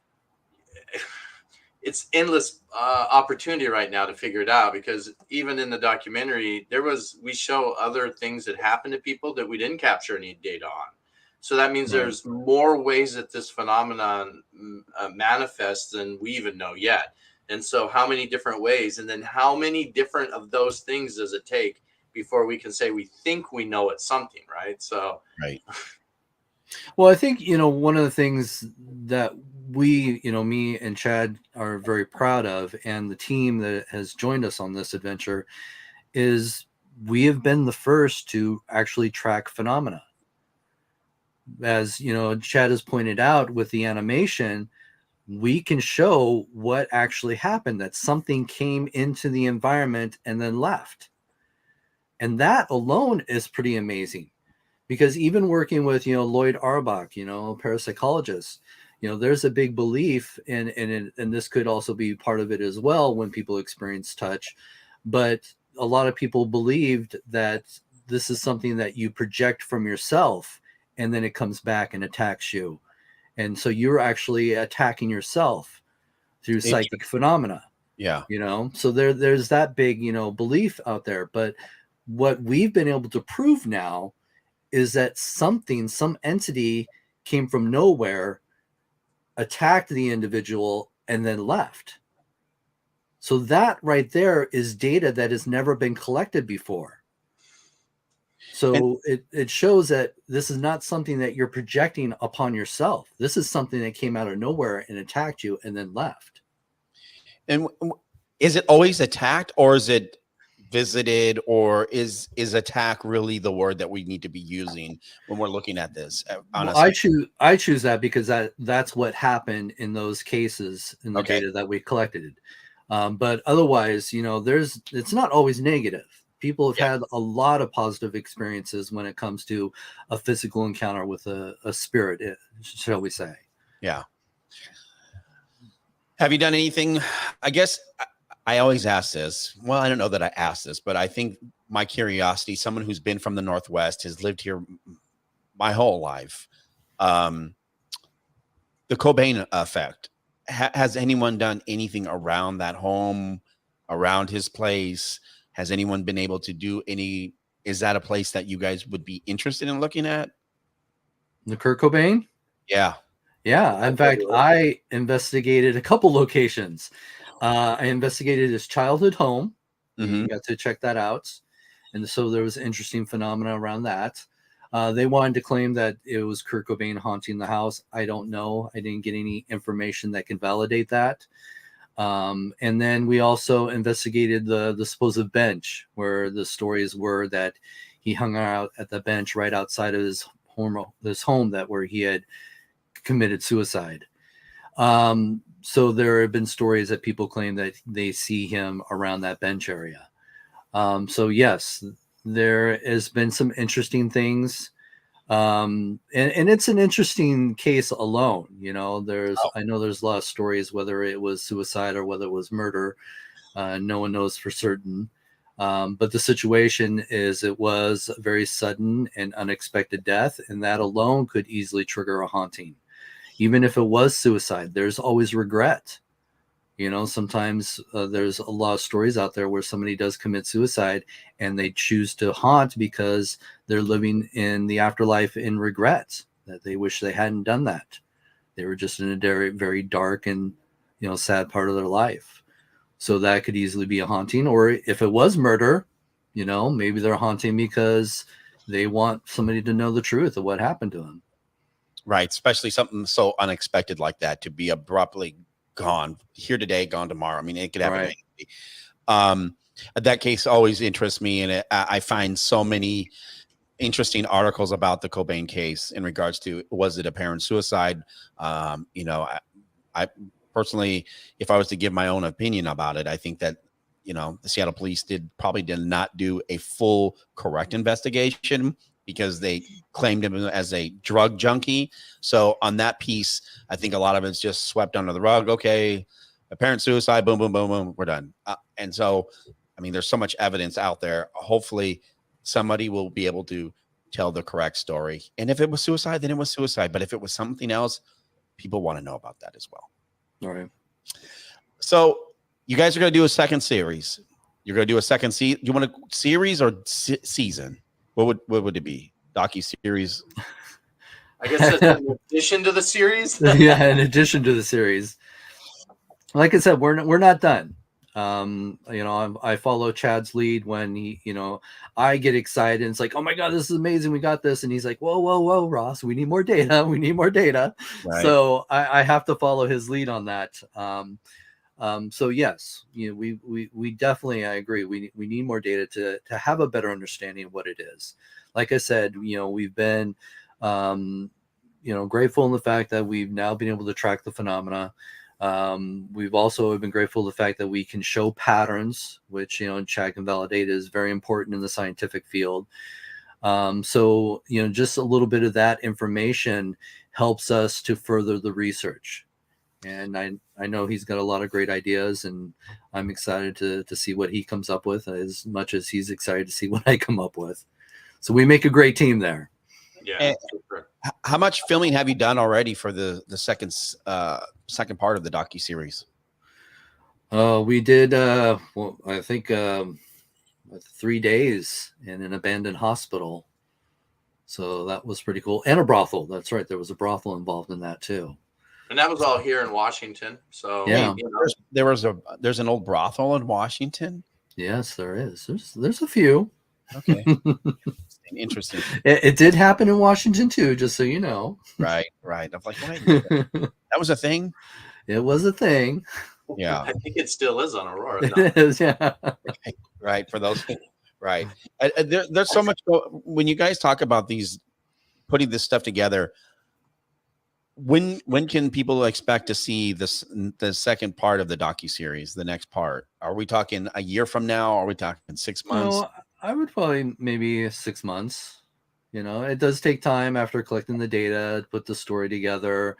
it's endless opportunity right now to figure it out, because even in the documentary, we show other things that happen to people that we didn't capture any data on. So that means there's more ways that this phenomenon manifests than we even know yet. And so how many different ways, and then how many different of those things does it take before we can say we think we know it's something, right? So right. Well, I think, one of the things that we, me and Chad are very proud of, and the team that has joined us on this adventure, is we have been the first to actually track phenomena. as Chad has pointed out with the animation, we can show what actually happened, that something came into the environment and then left. And that alone is pretty amazing, because even working with, Lloyd Arbach, parapsychologist, there's a big belief and this could also be part of it as well when people experience touch. But a lot of people believed that this is something that you project from yourself and then it comes back and attacks you. And so you're actually attacking yourself through psychic phenomena. Yeah. So there's that big, belief out there. But what we've been able to prove now is that some entity came from nowhere, attacked the individual, and then left. So that right there is data that has never been collected before. So it shows that this is not something that you're projecting upon yourself. This is something that came out of nowhere and attacked you and then left. And is it always attacked, or is it visited, or is attack really the word that we need to be using when we're looking at this? Honestly, Well, I choose that because that's what happened in those cases in the data that we collected. But otherwise, it's not always negative. People have had a lot of positive experiences when it comes to a physical encounter with a spirit, shall we say. Yeah. Have you done anything? I guess I always ask this. Well, I don't know that I asked this, but I think my curiosity, someone who's been from the Northwest, has lived here my whole life. The Cobain effect. Has anyone done anything around that home, around his place? Has anyone been able to do any? Is that a place that you guys would be interested in looking at? The Kurt Cobain? Yeah. Yeah. In fact, I investigated a couple locations. I investigated his childhood home. You got to check that out. And so there was interesting phenomena around that. They wanted to claim that it was Kurt Cobain haunting the house. I don't know. I didn't get any information that can validate that. And then we also investigated the supposed bench, where the stories were that he hung out at the bench right outside of his home where he had committed suicide. So there have been stories that people claim that they see him around that bench area. So yes, there has been some interesting things. And it's an interesting case alone. I know there's a lot of stories, whether it was suicide or whether it was murder. No one knows for certain. But the situation is, it was a very sudden and unexpected death, and that alone could easily trigger a haunting. Even if it was suicide, there's always regret. Sometimes there's a lot of stories out there where somebody does commit suicide and they choose to haunt because they're living in the afterlife in regret, that they wish they hadn't done that. They were just in a very, very dark and, sad part of their life. So that could easily be a haunting. Or if it was murder, maybe they're haunting because they want somebody to know the truth of what happened to them. Right. Especially something so unexpected like that, to be abruptly gone here today, gone tomorrow. I mean, it could happen. Right. That case always interests me, and I find so many interesting articles about the Cobain case in regards to, was it apparent suicide? I personally, if I was to give my own opinion about it, I think that the Seattle police probably did not do a full correct investigation, because they claimed him as a drug junkie. So on that piece, I think a lot of it's just swept under the rug. Okay, apparent suicide, boom, boom, boom, boom, we're done. And so, I mean, there's so much evidence out there. Hopefully somebody will be able to tell the correct story. And if it was suicide, then it was suicide. But if it was something else, people want to know about that as well. All right. So you guys are going to do a second series. You're going to do a second season. You want a series or season? What would it be? Docu-series? I guess that's in addition to the series. Yeah, in addition to the series. Like I said, we're not done. I follow Chad's lead when he, I get excited and it's like, oh my God, this is amazing. We got this. And he's like, whoa, Ross, we need more data. We need more data. Right. So I have to follow his lead on that. So yes, we definitely, I agree. We need more data to have a better understanding of what it is. Like I said, we've been grateful in the fact that we've now been able to track the phenomena. We've also been grateful for the fact that we can show patterns, which, check and validate is very important in the scientific field. So, just a little bit of that information helps us to further the research. And I know he's got a lot of great ideas, and I'm excited to see what he comes up with as much as he's excited to see what I come up with. So we make a great team there. Yeah. How much filming have you done already for the second part of the docuseries? We did, I think 3 days in an abandoned hospital. So that was pretty cool. And a brothel. That's right. There was a brothel involved in that too. And that was all here in Washington. So yeah, there's an old brothel in Washington. Yes, there is. There's a few. Okay. Interesting. It did happen in Washington too, just so you know. Right. I'm like, wait, that was a thing. It was a thing. Yeah. I think it still is on Aurora. It is, yeah. Right. For those, right. There's so much when you guys talk about these, putting this stuff together. When can people expect to see the second part of the docuseries, the next part? Are we talking a year from now? Are we talking 6 months? No, I would probably maybe 6 months. It does take time after collecting the data to put the story together,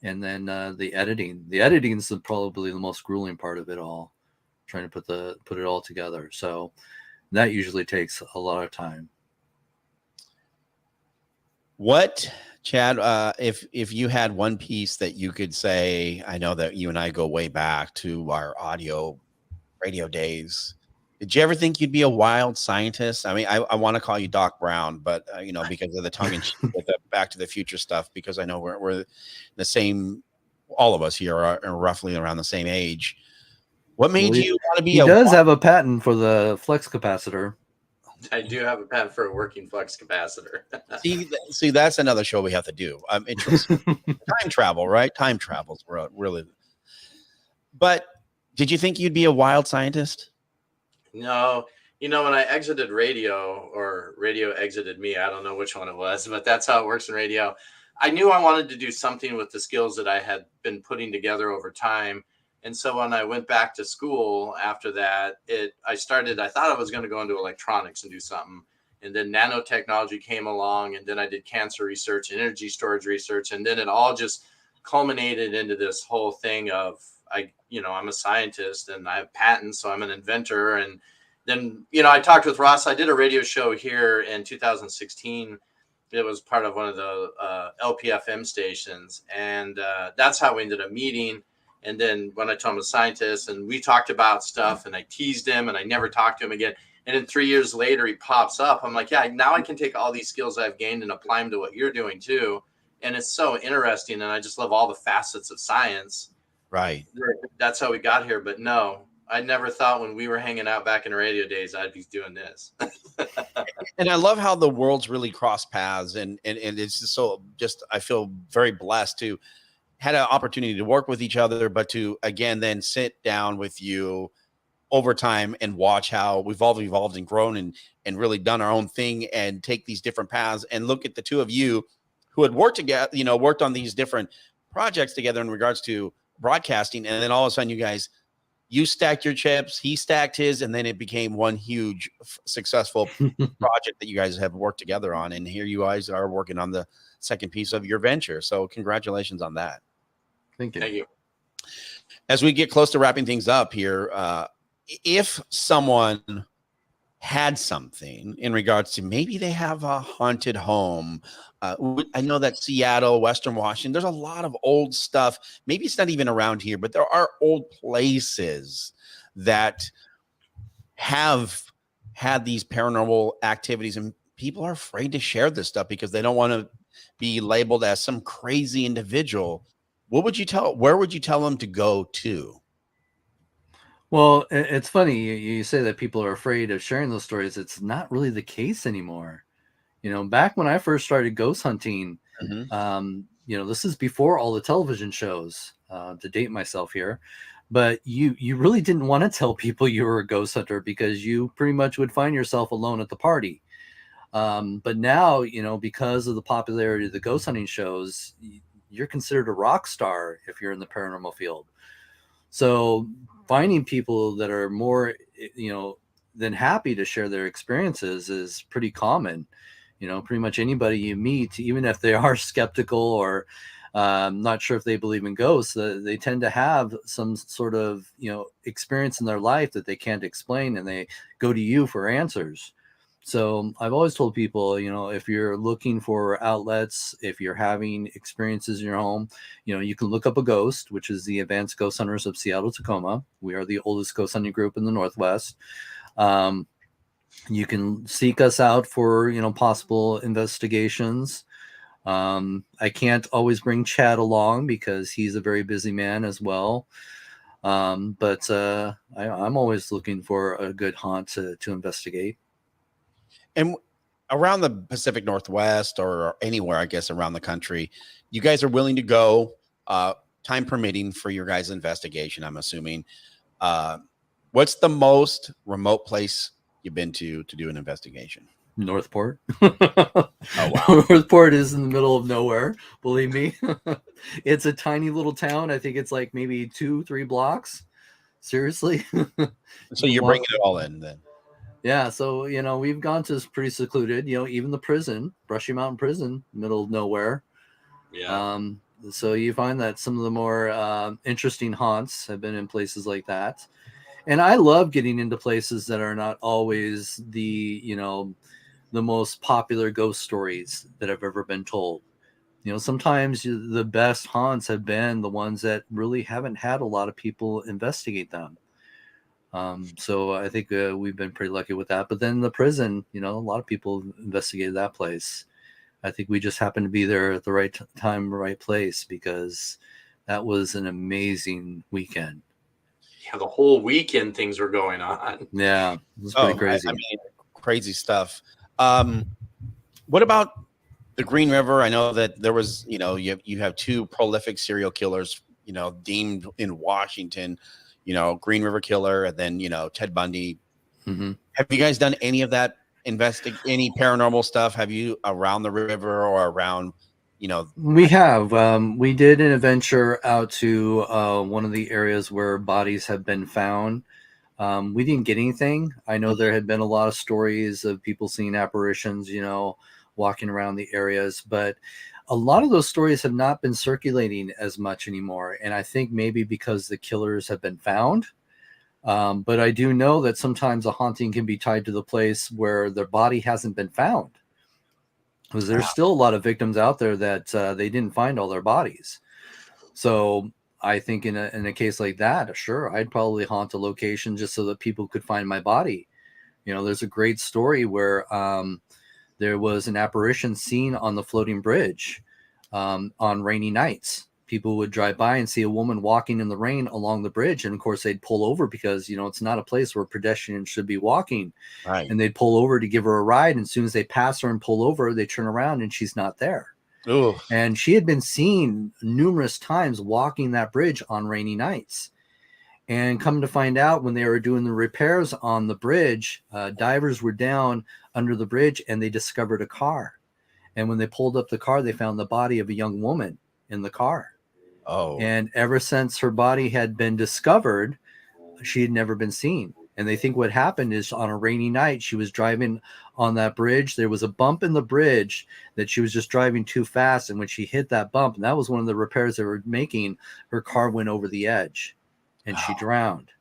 and then the editing. The editing is probably the most grueling part of it all, trying to put it all together. So that usually takes a lot of time. What, Chad, if you had one piece that you could say, I know that you and I go way back to our radio days. Did you ever think you'd be a wild scientist? I mean, I want to call you Doc Brown, but because of the tongue in cheek with the Back to the Future stuff, because I know we're the same. All of us here are roughly around the same age. What made you want to be? He does have a patent for the flux capacitor. I do have a patent for a working flux capacitor. see, that's another show we have to do. I'm interested. Time travel, right? Time travels, really. But did you think you'd be a wild scientist? No, when I exited radio, or radio exited me, I don't know which one it was, but that's how it works in radio. I knew I wanted to do something with the skills that I had been putting together over time. And so when I went back to school after that, I thought I was going to go into electronics and do something. And then nanotechnology came along, and then I did cancer research and energy storage research. And then it all just culminated into this whole thing of, I'm a scientist and I have patents, so I'm an inventor. And then, I talked with Ross. I did a radio show here in 2016. It was part of one of the LPFM stations. And that's how we ended up meeting. And then when I told him I'm a scientist, and we talked about stuff, and I teased him, and I never talked to him again. And then 3 years later, he pops up. I'm like, yeah, now I can take all these skills I've gained and apply them to what you're doing too. And it's so interesting. And I just love all the facets of science. Right. That's how we got here. But no, I never thought when we were hanging out back in radio days, I'd be doing this. And I love how the worlds really cross paths. And it's just I feel very blessed to had an opportunity to work with each other, but to, again, then sit down with you over time and watch how we've all evolved and grown and really done our own thing and take these different paths and look at the two of you who had worked together, worked on these different projects together in regards to broadcasting. And then all of a sudden you stacked your chips, he stacked his, and then it became one huge successful project that you guys have worked together on. And here you guys are working on the second piece of your venture. So congratulations on that. Thank you. Thank you. As we get close to wrapping things up here, if someone had something in regards to maybe they have a haunted home, I know that Seattle, Western Washington, there's a lot of old stuff. Maybe it's not even around here, but there are old places that have had these paranormal activities, and people are afraid to share this stuff because they don't want to be labeled as some crazy individual. Where would you tell them to go to? Well, it's funny you say that people are afraid of sharing those stories. It's not really the case anymore. Back when I first started ghost hunting, this is before all the television shows, to date myself here, but you really didn't want to tell people you were a ghost hunter because you pretty much would find yourself alone at the party. But now, because of the popularity of the ghost hunting shows, you're considered a rock star if you're in the paranormal field. So finding people that are more, than happy to share their experiences is pretty common. Pretty much anybody you meet, even if they are skeptical or not sure if they believe in ghosts, they tend to have some sort of, experience in their life that they can't explain, and they go to you for answers. So I've always told people, if you're looking for outlets, if you're having experiences in your home, you can look up a ghost, which is the Advanced Ghost Hunters of Seattle, Tacoma. We are the oldest ghost hunting group in the Northwest. You can seek us out for, possible investigations. I can't always bring Chad along because he's a very busy man as well. But I'm always looking for a good haunt to investigate. And around the Pacific Northwest or anywhere, I guess, around the country, you guys are willing to go, time permitting, for your guys' investigation, I'm assuming. What's the most remote place you've been to do an investigation? Northport. Oh, wow. Northport is in the middle of nowhere, believe me. It's a tiny little town. I think it's like maybe 2-3 blocks. Seriously. So you're bringing it all in then? Yeah, so we've gone to pretty secluded, even the prison, Brushy Mountain Prison, middle of nowhere. Yeah. So you find that some of the more interesting haunts have been in places like that. And I love getting into places that are not always the most popular ghost stories that have ever been told. Sometimes the best haunts have been the ones that really haven't had a lot of people investigate them. So I think we've been pretty lucky with that. But then the prison, a lot of people investigated that place. I think we just happened to be there at the right time, right place, because that was an amazing weekend. Yeah, the whole weekend things were going on. Yeah, it was pretty crazy. I mean, crazy stuff. What about the Green River? I know that there was, you have 2 prolific serial killers, deemed in Washington, Green River Killer, and then, Ted Bundy. Mm-hmm. Have you guys done any of that, any paranormal stuff? Have you around the river or around, We have. We did an adventure out to one of the areas where bodies have been found. We didn't get anything. I know there had been a lot of stories of people seeing apparitions, walking around the areas, but a lot of those stories have not been circulating as much anymore. And I think maybe because the killers have been found. But I do know that sometimes a haunting can be tied to the place where their body hasn't been found. Because there's still a lot of victims out there that they didn't find all their bodies. So I think in a case like that, sure, I'd probably haunt a location just so that people could find my body. There's a great story where there was an apparition seen on the floating bridge on rainy nights. People would drive by and see a woman walking in the rain along the bridge. And of course they'd pull over because, it's not a place where pedestrians should be walking. Right. And they'd pull over to give her a ride. And as soon as they pass her and pull over, they turn around and she's not there. Ooh. And she had been seen numerous times walking that bridge on rainy nights. And come to find out, when they were doing the repairs on the bridge, divers were down under the bridge and they discovered a car. And when they pulled up the car, they found the body of a young woman in the car. Oh. And ever since her body had been discovered, she had never been seen. And they think what happened is on a rainy night, she was driving on that bridge. There was a bump in the bridge that she was just driving too fast. And when she hit that bump, and that was one of the repairs they were making, her car went over the edge and she drowned.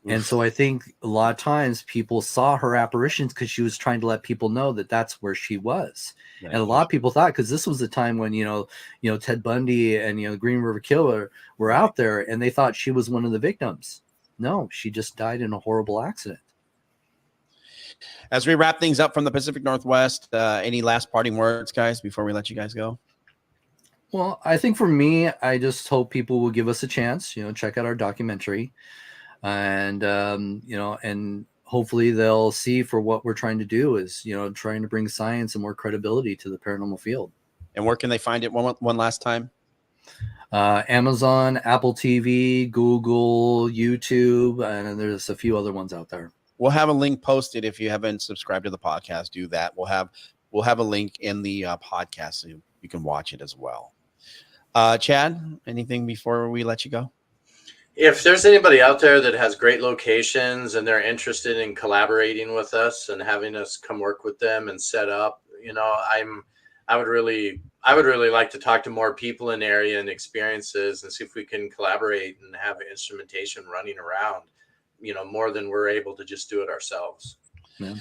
And so I think a lot of times people saw her apparitions because she was trying to let people know that that's where she was. Right. And a lot of people thought, because this was the time when, Ted Bundy and, the Green River Killer were out there, and they thought she was one of the victims. No, she just died in a horrible accident. As we wrap things up from the Pacific Northwest, any last parting words, guys, before we let you guys go? Well, I think for me, I just hope people will give us a chance, check out our documentary. And, and hopefully they'll see for what we're trying to do is, trying to bring science and more credibility to the paranormal field. And where can they find it one last time? Amazon, Apple TV, Google, YouTube, and there's a few other ones out there. We'll have a link posted. If you haven't subscribed to the podcast, do that. We'll have a link in the podcast so you can watch it as well. Chad, anything before we let you go? If there's anybody out there that has great locations and they're interested in collaborating with us and having us come work with them and set up, I would really like to talk to more people in the area and experiences and see if we can collaborate and have instrumentation running around, more than we're able to just do it ourselves. Yeah.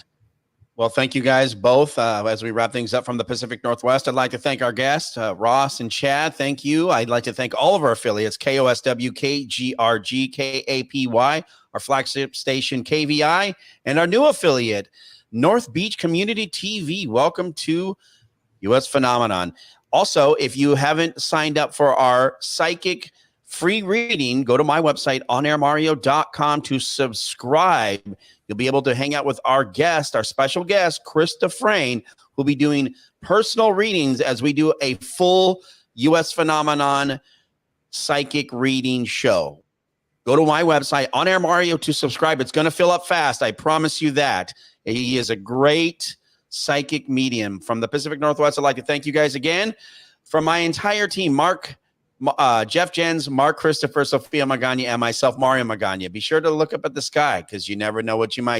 Well, thank you guys both. As we wrap things up from the Pacific Northwest, I'd like to thank our guests, Ross and Chad. Thank you. I'd like to thank all of our affiliates, KOSW, KGRG, KAPY, our flagship station, KVI, and our new affiliate, North Beach Community TV. Welcome to US Phenomenon. Also, if you haven't signed up for our psychic free reading, go to my website, onairmario.com to subscribe. You'll be able to hang out with our special guest, Chris Dufresne, who'll be doing personal readings as we do a full US Phenomenon psychic reading show. Go to my website, On Air Mario, to subscribe. It's going to fill up fast. I promise you that. He is a great psychic medium from the Pacific Northwest. I'd like to thank you guys again. From my entire team, Jeff Jens, Mark Christopher, Sophia Magana, and myself, Mario Magana. Be sure to look up at the sky because you never know what you might